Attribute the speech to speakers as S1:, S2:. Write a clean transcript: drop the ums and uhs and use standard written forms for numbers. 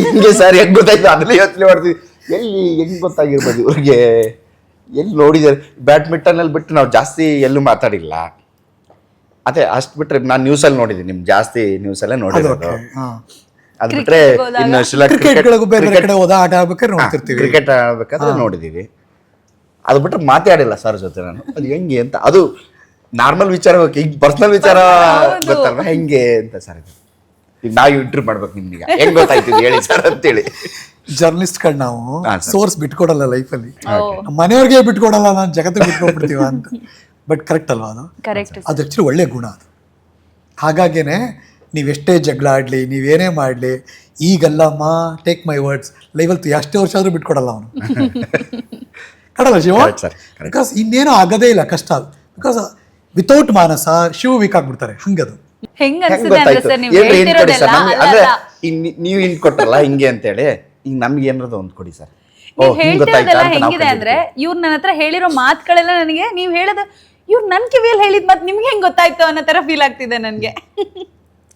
S1: ಹಿಂಗೆ ಸರ್ ಹೆಂಗ್ ಗೊತ್ತಾಯ್ತು ಅದನ್ನೇ ಯೋಚನೆ ಮಾಡ್ತೀವಿ. ಹೆಂಗ್ ಗೊತ್ತಾಗಿರ್ಬೋದು ಇವ್ರಿಗೆ, ಎಲ್ಲಿ ನೋಡಿದ್ದಾರೆ. ಬ್ಯಾಡ್ಮಿಂಟನ್ ಅಲ್ಲಿ ಬಿಟ್ಟು ನಾವು ಜಾಸ್ತಿ ಎಲ್ಲೂ ಮಾತಾಡಿಲ್ಲ. ಅದೇ ಅಷ್ಟು ಬಿಟ್ರೆ ನಾನು ನ್ಯೂಸಲ್ಲಿ ನೋಡಿದ್ದೀನಿ, ನಿಮ್ ಜಾಸ್ತಿ ನ್ಯೂಸಲ್ಲೇ ನೋಡಿರೋದು. ಅದ್ ಬಿಟ್ರೆ ಇನ್ನು ಕ್ರಿಕೆಟ್ ಆಡ್ಬೇಕಾದ್ರೆ ನೋಡಿದೀವಿ. ಅದು ಬಿಟ್ರೆ ಮಾತಾಡಿಲ್ಲ ಸರ್ ಜೊತೆ ನಾನು. ಅದು ಹೆಂಗೆ ಅಂತ, ಅದು ನಾರ್ಮಲ್ ವಿಚಾರ, ಈಗ ಪರ್ಸನಲ್ ವಿಚಾರ ಗೊತ್ತಲ್ವ ಹೆಂಗೆ ಅಂತ ಸರ್. ಈಗ ನಾವು ಇಂಟರ್ವ್ಯೂ ಮಾಡ್ಬೇಕು ನಿಮ್ಗೆ, ಹೆಂಗ್ ಗೊತ್ತಾಯ್ತಿದ್ ಹೇಳಿ ಸರ್ ಅಂತೇಳಿ.
S2: ಜರ್ನಲಿಸ್ಟ್ಗಳು ನಾವು ಸೋರ್ಸ್ ಬಿಟ್ಕೊಡಲ್ಲ ಲೈಫಲ್ಲಿ, ಮನೆಯವ್ರಿಗೆ ಬಿಟ್ಕೊಡಲ್ಲ, ನಾನು ಜಗತ್ತಿಗೆ ಬಿಟ್ಕೊಡ್ಬಿಡ್ತೀವ ಅಂತ. ಬಟ್ ಕರೆಕ್ಟ್ ಅಲ್ವಾ ಅದು? ಅದು ಆಕ್ಚುಲಿ ಒಳ್ಳೆ ಗುಣ ಅದು. ಹಾಗಾಗೇನೆ ನೀವೆಷ್ಟೇ ಜಗಳ ಆಡಲಿ, ನೀವೇನೇ ಮಾಡಲಿ, ಈಗಲ್ಲಮ್ಮ ಟೇಕ್ ಮೈ ವರ್ಡ್ಸ್, ಲೈಫಲ್ಲಿ ಎಷ್ಟೇ ವರ್ಷ ಆದರೂ ಬಿಟ್ಕೊಡಲ್ಲ ಅವನು. ಕಡಲ್ಲ ಶಿವ, ಬಿಕಾಸ್ ಇನ್ನೇನು ಆಗೋದೇ ಇಲ್ಲ, ಕಷ್ಟ ಅದು. ಬಿಕಾಸ್ ವಿತೌಟ್ ಮಾನಸ ಶಿವ ವೀಕ್ ಆಗ್ಬಿಡ್ತಾರೆ, ಹಂಗದು.
S1: ನೀವು ಹಿಂಗ್ ಕೊಟ್ರಲ್ಲ ಹಿಂಗೆ ಅಂತೇಳಿ, ಈಗ ನಮ್ಗೆ ಏನಾದ್ರು ಒಂದ್ ಕೊಡಿ ಸರ್.
S3: ಹೆಂಗಿದೆ ಅಂದ್ರೆ, ಇವ್ರು ನನ್ನ ಹತ್ರ ಹೇಳಿರೋ ಮಾತುಗಳೆಲ್ಲ ನನಗೆ, ನೀವ್ ಹೇಳೋದು ಇವ್ರು ನನ್ ಕಿವಿಯಲ್ಲಿ ಹೇಳಿದ್ ಮಾತು ನಿಮ್ಗೆ ಹೆಂಗ್ ಗೊತ್ತಾಯ್ತು ಅನ್ನೋ ತರ ಫೀಲ್ ಆಗ್ತಿದೆ ನನ್ಗೆ.